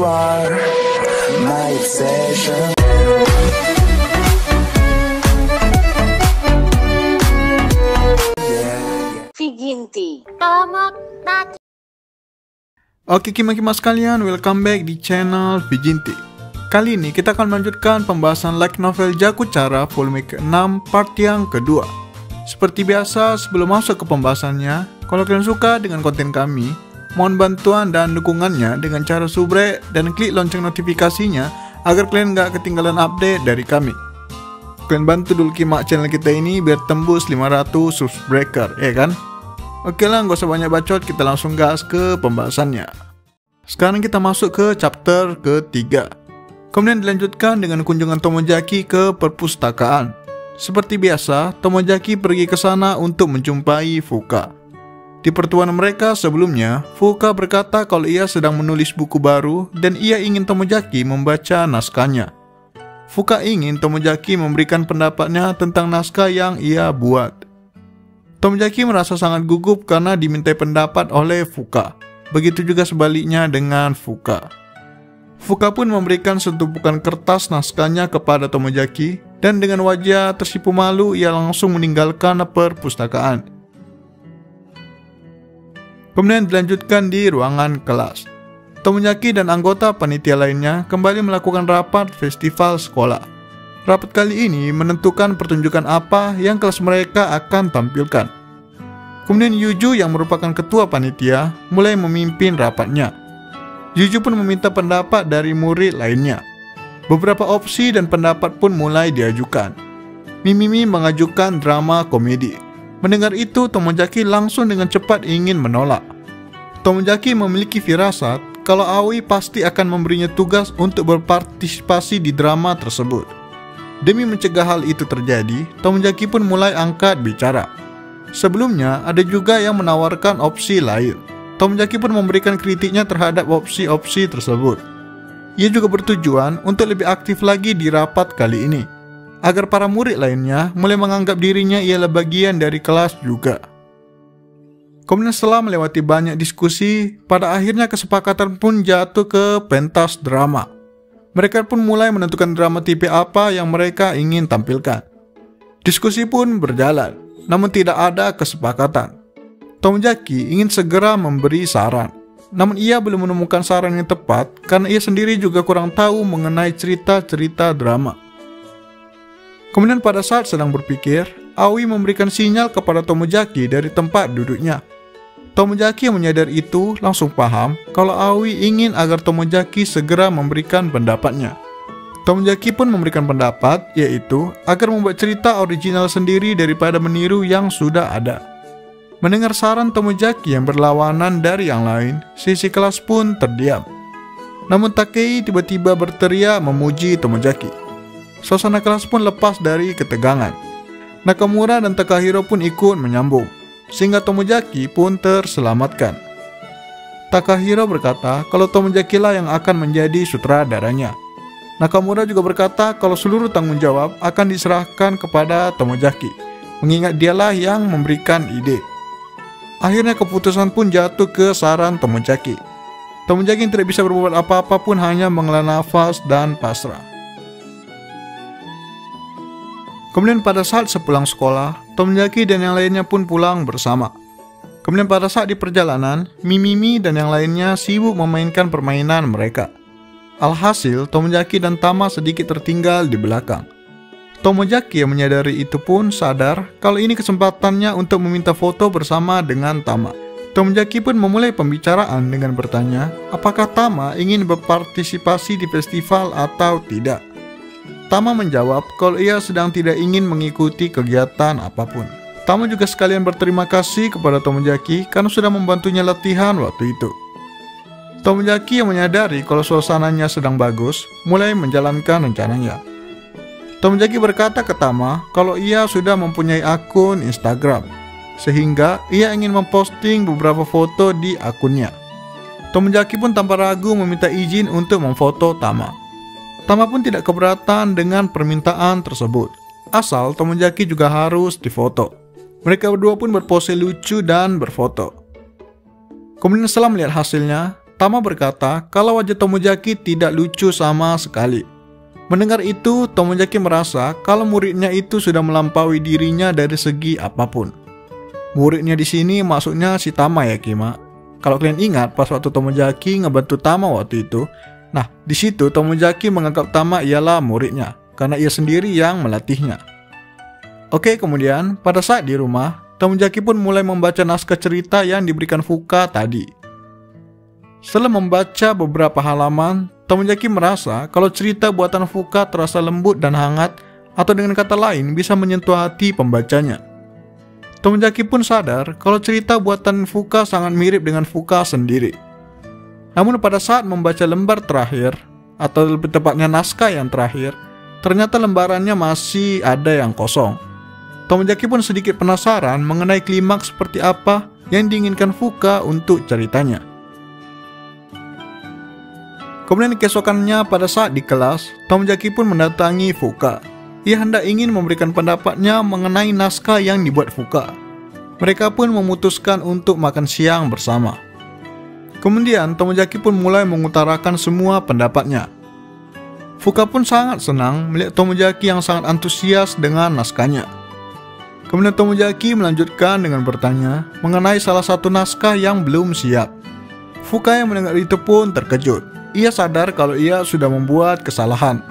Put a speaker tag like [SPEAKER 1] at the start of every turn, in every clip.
[SPEAKER 1] are my obsession.
[SPEAKER 2] Viginti.
[SPEAKER 3] Oke kima-kima sekalian, welcome back di channel Viginti. Kali ini kita akan melanjutkan pembahasan light novel Jakuchara volume ke-6 part yang kedua. Seperti biasa, sebelum masuk ke pembahasannya, kalau kalian suka dengan konten kami, mohon bantuan dan dukungannya dengan cara subrek dan klik lonceng notifikasinya agar kalian nggak ketinggalan update dari kami. Kalian bantu dulu kimak channel kita ini biar tembus 500 subscriber, ya kan? Oke lah, nggak usah banyak bacot, kita langsung gas ke pembahasannya. Sekarang kita masuk ke chapter ketiga. Kemudian dilanjutkan dengan kunjungan Tomojaki ke perpustakaan. Seperti biasa, Tomojaki pergi ke sana untuk menjumpai Fuka. Di pertemuan mereka sebelumnya, Fuka berkata kalau ia sedang menulis buku baru dan ia ingin Tomojaki membaca naskahnya. Fuka ingin Tomojaki memberikan pendapatnya tentang naskah yang ia buat. Tomojaki merasa sangat gugup karena dimintai pendapat oleh Fuka. Begitu juga sebaliknya dengan Fuka. Fuka pun memberikan setumpukan kertas naskahnya kepada Tomojaki dan dengan wajah tersipu malu ia langsung meninggalkan perpustakaan. Kemudian dilanjutkan di ruangan kelas. Tomojaki dan anggota panitia lainnya kembali melakukan rapat festival sekolah. Rapat kali ini menentukan pertunjukan apa yang kelas mereka akan tampilkan. Kemudian Yuju yang merupakan ketua panitia mulai memimpin rapatnya. Yuju pun meminta pendapat dari murid lainnya. Beberapa opsi dan pendapat pun mulai diajukan. Mimimi mengajukan drama komedi. Mendengar itu, Tomojaki langsung dengan cepat ingin menolak. Tomojaki memiliki firasat kalau Aoi pasti akan memberinya tugas untuk berpartisipasi di drama tersebut. Demi mencegah hal itu terjadi, Tomojaki pun mulai angkat bicara. Sebelumnya, ada juga yang menawarkan opsi lain. Tomojaki pun memberikan kritiknya terhadap opsi-opsi tersebut. Ia juga bertujuan untuk lebih aktif lagi di rapat kali ini, agar para murid lainnya mulai menganggap dirinya ialah bagian dari kelas juga. Kemudian setelah melewati banyak diskusi, pada akhirnya kesepakatan pun jatuh ke pentas drama. Mereka pun mulai menentukan drama tipe apa yang mereka ingin tampilkan. Diskusi pun berjalan, namun tidak ada kesepakatan. Tomojaki ingin segera memberi saran, namun ia belum menemukan saran yang tepat karena ia sendiri juga kurang tahu mengenai cerita-cerita drama. Kemudian pada saat sedang berpikir, Aoi memberikan sinyal kepada Tomojaki dari tempat duduknya. Tomojaki yang menyadari itu langsung paham kalau Aoi ingin agar Tomojaki segera memberikan pendapatnya. Tomojaki pun memberikan pendapat, yaitu agar membuat cerita original sendiri daripada meniru yang sudah ada. Mendengar saran Tomojaki yang berlawanan dari yang lain, sisi kelas pun terdiam. Namun Takei tiba-tiba berteriak memuji Tomojaki. Suasana kelas pun lepas dari ketegangan. Nakamura dan Takahiro pun ikut menyambung, sehingga Tomojaki pun terselamatkan. Takahiro berkata kalau Tomojaki lah yang akan menjadi sutradaranya. Nakamura juga berkata kalau seluruh tanggung jawab akan diserahkan kepada Tomojaki, mengingat dialah yang memberikan ide. Akhirnya keputusan pun jatuh ke saran Tomojaki. Tomojaki tidak bisa berbuat apa-apa pun hanya menghela nafas dan pasrah. Kemudian pada saat sepulang sekolah, Tomojaki dan yang lainnya pun pulang bersama. Kemudian pada saat di perjalanan, Mimimi dan yang lainnya sibuk memainkan permainan mereka. Alhasil, Tomojaki dan Tama sedikit tertinggal di belakang. Tomojaki yang menyadari itu pun sadar kalau ini kesempatannya untuk meminta foto bersama dengan Tama. Tomojaki pun memulai pembicaraan dengan bertanya, apakah Tama ingin berpartisipasi di festival atau tidak. Tama menjawab kalau ia sedang tidak ingin mengikuti kegiatan apapun. Tama juga sekalian berterima kasih kepada Tomojaki karena sudah membantunya latihan waktu itu. Tomojaki yang menyadari kalau suasananya sedang bagus, mulai menjalankan rencananya. Tomojaki berkata ke Tama kalau ia sudah mempunyai akun Instagram, sehingga ia ingin memposting beberapa foto di akunnya. Tomojaki pun tanpa ragu meminta izin untuk memfoto Tama. Tama pun tidak keberatan dengan permintaan tersebut, asal Tomojaki juga harus difoto. Mereka berdua pun berpose lucu dan berfoto. Kemudian setelah melihat hasilnya, Tama berkata kalau wajah Tomojaki tidak lucu sama sekali. Mendengar itu, Tomojaki merasa kalau muridnya itu sudah melampaui dirinya dari segi apapun. Muridnya di sini maksudnya si Tama ya Kima. Kalau kalian ingat pas waktu Tomojaki ngebantu Tama waktu itu, nah di situ Tomojaki menganggap Tama ialah muridnya karena ia sendiri yang melatihnya. Oke, kemudian pada saat di rumah, Tomojaki pun mulai membaca naskah cerita yang diberikan Fuka tadi. Setelah membaca beberapa halaman, Tomojaki merasa kalau cerita buatan Fuka terasa lembut dan hangat, atau dengan kata lain bisa menyentuh hati pembacanya. Tomojaki pun sadar kalau cerita buatan Fuka sangat mirip dengan Fuka sendiri. Namun pada saat membaca lembar terakhir, atau lebih tepatnya naskah yang terakhir, ternyata lembarannya masih ada yang kosong. Tomojaki pun sedikit penasaran mengenai klimaks seperti apa yang diinginkan Fuka untuk ceritanya. Kemudian keesokannya pada saat di kelas, Tomojaki pun mendatangi Fuka. Ia hendak ingin memberikan pendapatnya mengenai naskah yang dibuat Fuka. Mereka pun memutuskan untuk makan siang bersama. Kemudian Tomojaki pun mulai mengutarakan semua pendapatnya. Fuka pun sangat senang melihat Tomojaki yang sangat antusias dengan naskahnya. Kemudian Tomojaki melanjutkan dengan bertanya mengenai salah satu naskah yang belum siap. Fuka yang mendengar itu pun terkejut. Ia sadar kalau ia sudah membuat kesalahan.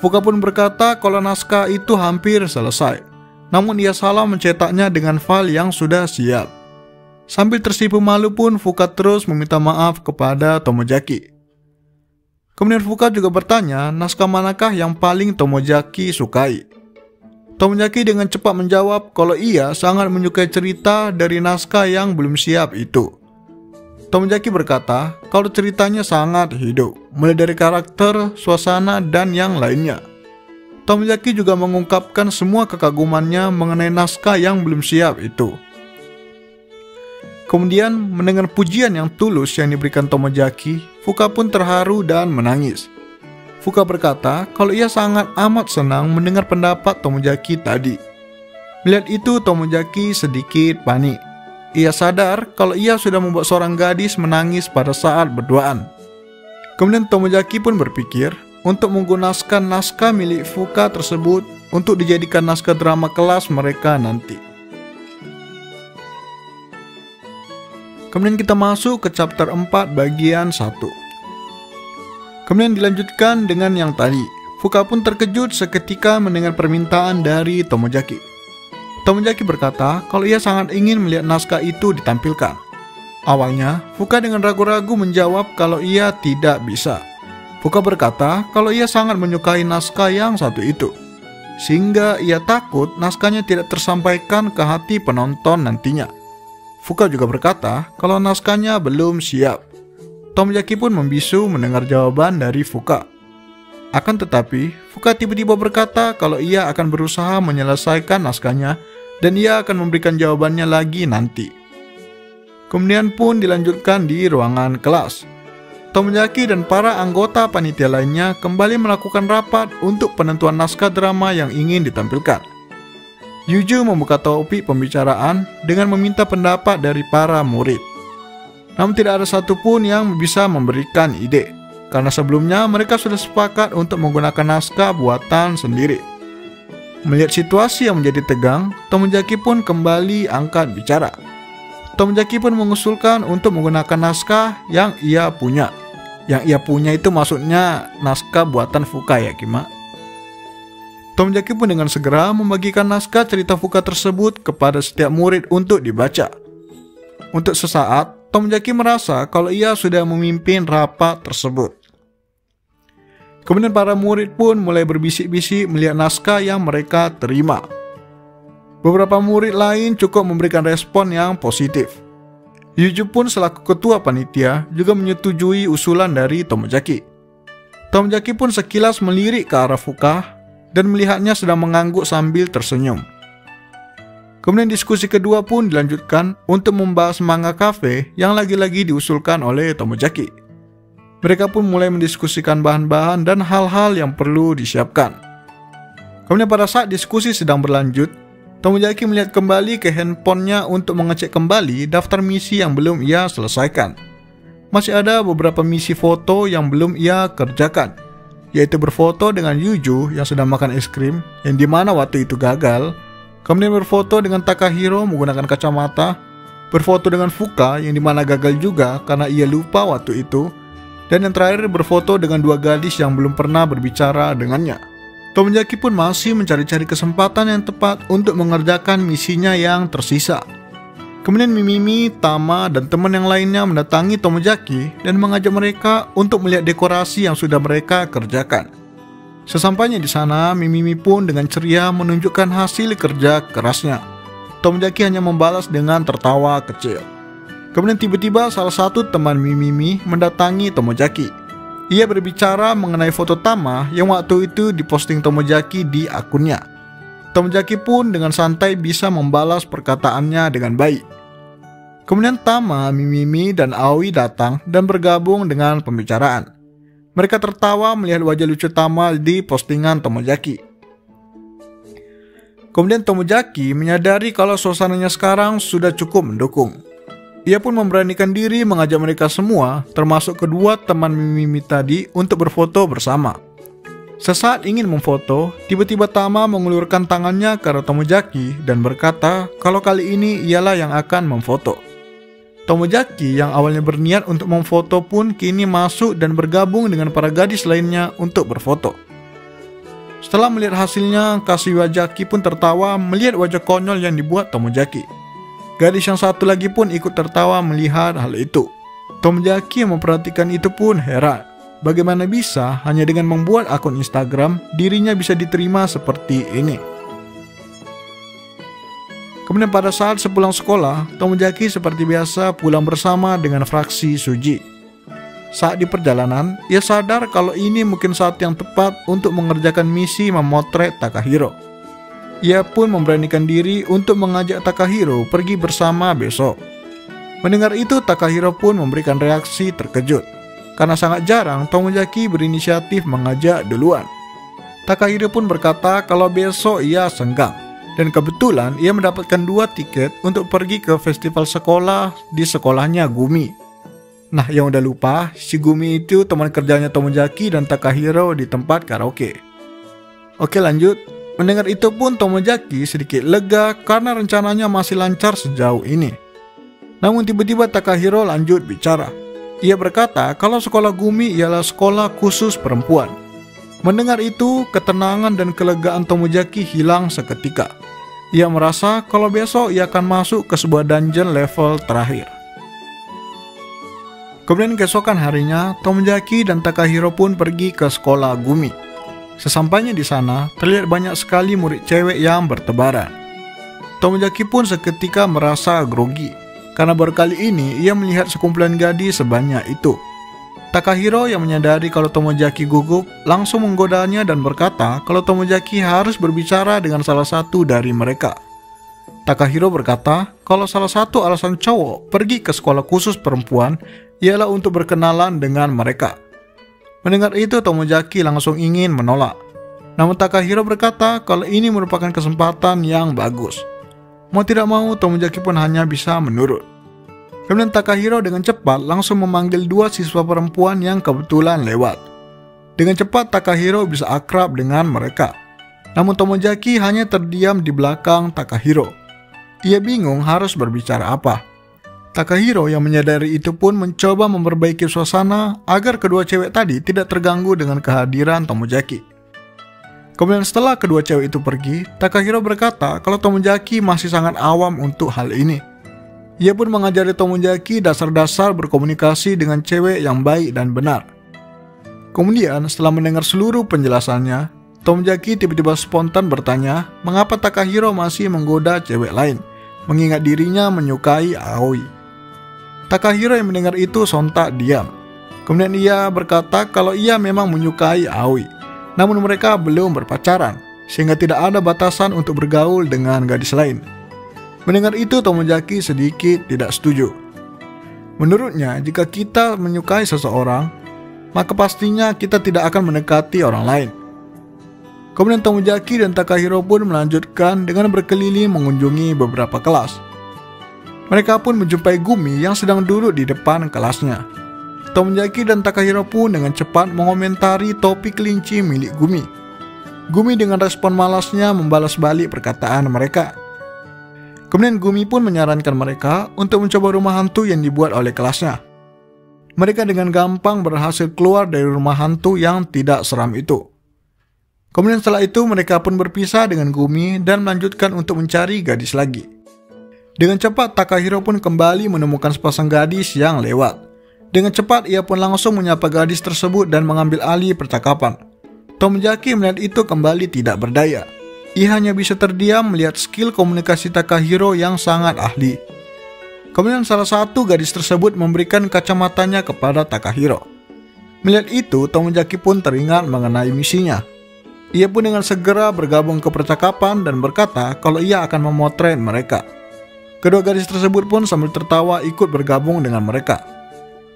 [SPEAKER 3] Fuka pun berkata kalau naskah itu hampir selesai, namun ia salah mencetaknya dengan file yang sudah siap. Sambil tersipu malu pun Fuka terus meminta maaf kepada Tomojaki. Kemudian Fuka juga bertanya naskah manakah yang paling Tomojaki sukai. Tomojaki dengan cepat menjawab kalau ia sangat menyukai cerita dari naskah yang belum siap itu. Tomojaki berkata kalau ceritanya sangat hidup, mulai dari karakter, suasana, dan yang lainnya. Tomojaki juga mengungkapkan semua kekagumannya mengenai naskah yang belum siap itu. Kemudian mendengar pujian yang tulus yang diberikan Tomojaki, Fuka pun terharu dan menangis. Fuka berkata kalau ia sangat amat senang mendengar pendapat Tomojaki tadi. Melihat itu Tomojaki sedikit panik. Ia sadar kalau ia sudah membuat seorang gadis menangis pada saat berduaan. Kemudian Tomojaki pun berpikir untuk menggunakan naskah milik Fuka tersebut untuk dijadikan naskah drama kelas mereka nanti. Kemudian kita masuk ke chapter 4 bagian 1. Kemudian dilanjutkan dengan yang tadi. Fuka pun terkejut seketika mendengar permintaan dari Tomojaki. Tomojaki berkata kalau ia sangat ingin melihat naskah itu ditampilkan. Awalnya, Fuka dengan ragu-ragu menjawab kalau ia tidak bisa. Fuka berkata kalau ia sangat menyukai naskah yang satu itu, sehingga ia takut naskahnya tidak tersampaikan ke hati penonton nantinya. Fuka juga berkata kalau naskahnya belum siap. Tomojaki pun membisu mendengar jawaban dari Fuka. Akan tetapi, Fuka tiba-tiba berkata kalau ia akan berusaha menyelesaikan naskahnya dan ia akan memberikan jawabannya lagi nanti. Kemudian pun dilanjutkan di ruangan kelas. Tomojaki dan para anggota panitia lainnya kembali melakukan rapat untuk penentuan naskah drama yang ingin ditampilkan. Yuju membuka topik pembicaraan dengan meminta pendapat dari para murid. Namun tidak ada satupun yang bisa memberikan ide, karena sebelumnya mereka sudah sepakat untuk menggunakan naskah buatan sendiri. Melihat situasi yang menjadi tegang, Tomojaki pun kembali angkat bicara. Tomojaki pun mengusulkan untuk menggunakan naskah yang ia punya. Yang ia punya itu maksudnya naskah buatan Fuka ya Kima. Tomojaki pun dengan segera membagikan naskah cerita Fuka tersebut kepada setiap murid untuk dibaca. Untuk sesaat, Tomojaki merasa kalau ia sudah memimpin rapat tersebut. Kemudian para murid pun mulai berbisik-bisik melihat naskah yang mereka terima. Beberapa murid lain cukup memberikan respon yang positif. Yuju pun selaku ketua panitia juga menyetujui usulan dari Tomojaki. Tomojaki pun sekilas melirik ke arah Fuka dan melihatnya sedang mengangguk sambil tersenyum. Kemudian diskusi kedua pun dilanjutkan untuk membahas manga cafe yang lagi-lagi diusulkan oleh Tomojaki. Mereka pun mulai mendiskusikan bahan-bahan dan hal-hal yang perlu disiapkan. Kemudian pada saat diskusi sedang berlanjut, Tomojaki melihat kembali ke handphonenya untuk mengecek kembali daftar misi yang belum ia selesaikan. masih ada beberapa misi foto yang belum ia kerjakan, yaitu berfoto dengan Yuju yang sedang makan es krim, yang dimana waktu itu gagal. Kemudian berfoto dengan Takahiro menggunakan kacamata, berfoto dengan Fuka yang dimana gagal juga karena ia lupa waktu itu, dan yang terakhir berfoto dengan dua gadis yang belum pernah berbicara dengannya. Tomoyaki pun masih mencari-cari kesempatan yang tepat untuk mengerjakan misinya yang tersisa. Kemudian Mimimi, Tama, dan teman yang lainnya mendatangi Tomoyaki dan mengajak mereka untuk melihat dekorasi yang sudah mereka kerjakan. Sesampainya di sana, Mimimi pun dengan ceria menunjukkan hasil kerja kerasnya. Tomoyaki hanya membalas dengan tertawa kecil. Kemudian tiba-tiba salah satu teman Mimimi mendatangi Tomoyaki. Ia berbicara mengenai foto Tama yang waktu itu diposting Tomoyaki di akunnya. Tomoyaki pun dengan santai bisa membalas perkataannya dengan baik. Kemudian Tama, Mimimi, dan Aoi datang dan bergabung dengan pembicaraan. Mereka tertawa melihat wajah lucu Tama di postingan Tomoyaki. Kemudian Tomoyaki menyadari kalau suasananya sekarang sudah cukup mendukung. Ia pun memberanikan diri mengajak mereka semua, termasuk kedua teman Mimimi tadi, untuk berfoto bersama. Sesaat ingin memfoto, tiba-tiba Tama mengulurkan tangannya ke arah Tomoyaki dan berkata kalau kali ini ialah yang akan memfoto. Tomoyaki yang awalnya berniat untuk memfoto pun kini masuk dan bergabung dengan para gadis lainnya untuk berfoto. Setelah melihat hasilnya, Kashiwazaki pun tertawa melihat wajah konyol yang dibuat Tomoyaki. Gadis yang satu lagi pun ikut tertawa melihat hal itu. Tomoyaki yang memperhatikan itu pun heran. Bagaimana bisa hanya dengan membuat akun Instagram, dirinya bisa diterima seperti ini. Kemudian pada saat sepulang sekolah, Tomoyaki seperti biasa pulang bersama dengan fraksi Suji. Saat di perjalanan, ia sadar kalau ini mungkin saat yang tepat untuk mengerjakan misi memotret Takahiro. Ia pun memberanikan diri untuk mengajak Takahiro pergi bersama besok. Mendengar itu, Takahiro pun memberikan reaksi terkejut. Karena sangat jarang Tomoyaki berinisiatif mengajak duluan. Takahiro pun berkata kalau besok ia senggang. Dan kebetulan ia mendapatkan 2 tiket untuk pergi ke festival sekolah di sekolahnya Gumi. Nah, yang udah lupa, si Gumi itu teman kerjanya Tomoyaki dan Takahiro di tempat karaoke. Oke, lanjut. Mendengar itu pun Tomoyaki sedikit lega karena rencananya masih lancar sejauh ini. Namun tiba-tiba Takahiro lanjut bicara. Ia berkata kalau sekolah Gumi ialah sekolah khusus perempuan. Mendengar itu, ketenangan dan kelegaan Tomoyaki hilang seketika. Ia merasa kalau besok ia akan masuk ke sebuah dungeon level terakhir. Kemudian keesokan harinya, Tomoyaki dan Takahiro pun pergi ke sekolah Gumi. Sesampainya di sana, terlihat banyak sekali murid cewek yang bertebaran. Tomoyaki pun seketika merasa grogi, karena baru kali ini ia melihat sekumpulan gadis sebanyak itu. Takahiro yang menyadari kalau Tomoyaki gugup langsung menggodanya dan berkata kalau Tomoyaki harus berbicara dengan salah satu dari mereka. Takahiro berkata kalau salah satu alasan cowok pergi ke sekolah khusus perempuan ialah untuk berkenalan dengan mereka. Mendengar itu Tomoyaki langsung ingin menolak. Namun Takahiro berkata kalau ini merupakan kesempatan yang bagus. Mau tidak mau Tomoyaki pun hanya bisa menurut. Kemudian Takahiro dengan cepat langsung memanggil 2 siswa perempuan yang kebetulan lewat. Dengan cepat Takahiro bisa akrab dengan mereka. Namun Tomoyaki hanya terdiam di belakang Takahiro. Ia bingung harus berbicara apa. Takahiro yang menyadari itu pun mencoba memperbaiki suasana agar kedua cewek tadi tidak terganggu dengan kehadiran Tomoyaki. Kemudian setelah kedua cewek itu pergi, Takahiro berkata kalau Tomoyaki masih sangat awam untuk hal ini. Ia pun mengajari Tomoyaki dasar-dasar berkomunikasi dengan cewek yang baik dan benar. Kemudian setelah mendengar seluruh penjelasannya, Tomoyaki tiba-tiba spontan bertanya mengapa Takahiro masih menggoda cewek lain, mengingat dirinya menyukai Aoi. Takahiro yang mendengar itu sontak diam. Kemudian ia berkata kalau ia memang menyukai Aoi, namun mereka belum berpacaran, sehingga tidak ada batasan untuk bergaul dengan gadis lain. Mendengar itu Tomoyaki sedikit tidak setuju. Menurutnya, jika kita menyukai seseorang, maka pastinya kita tidak akan mendekati orang lain. Kemudian Tomoyaki dan Takahiro pun melanjutkan dengan berkeliling mengunjungi beberapa kelas. Mereka pun menjumpai Gumi yang sedang duduk di depan kelasnya. Tomoyaki dan Takahiro pun dengan cepat mengomentari topi kelinci milik Gumi. Gumi dengan respon malasnya membalas balik perkataan mereka. Kemudian Gumi pun menyarankan mereka untuk mencoba rumah hantu yang dibuat oleh kelasnya. Mereka dengan gampang berhasil keluar dari rumah hantu yang tidak seram itu. Kemudian setelah itu mereka pun berpisah dengan Gumi dan melanjutkan untuk mencari gadis lagi. Dengan cepat Takahiro pun kembali menemukan sepasang gadis yang lewat. Dengan cepat ia pun langsung menyapa gadis tersebut dan mengambil alih percakapan. Tomoyaki melihat itu kembali tidak berdaya. Ia hanya bisa terdiam melihat skill komunikasi Takahiro yang sangat ahli. Kemudian salah satu gadis tersebut memberikan kacamatanya kepada Takahiro. Melihat itu, Tomoyaki pun teringat mengenai misinya. Ia pun dengan segera bergabung ke percakapan dan berkata kalau ia akan memotret mereka. Kedua gadis tersebut pun sambil tertawa ikut bergabung dengan mereka.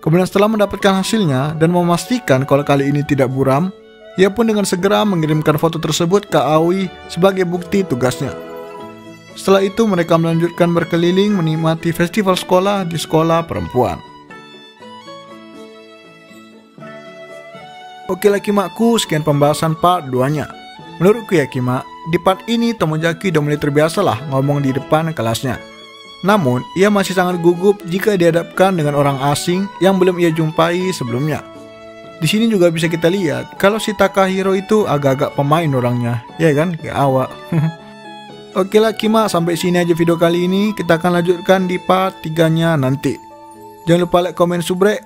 [SPEAKER 3] Kemudian setelah mendapatkan hasilnya dan memastikan kalau kali ini tidak buram, ia pun dengan segera mengirimkan foto tersebut ke Aoi sebagai bukti tugasnya. Setelah itu mereka melanjutkan berkeliling menikmati festival sekolah di sekolah perempuan. Oke lah Kimakku, sekian pembahasan part 2-nya. Menurutku ya Kimak, di part ini Tomoyaki udah mulai terbiasa lah ngomong di depan kelasnya. Namun, ia masih sangat gugup jika dihadapkan dengan orang asing yang belum ia jumpai sebelumnya. Di sini juga bisa kita lihat kalau si Takahiro itu agak-agak pemain orangnya, ya kan? Kayak awak. Oke lah Kimak, sampai sini aja video kali ini. Kita akan lanjutkan di part 3-nya nanti. Jangan lupa like, comment, subrek,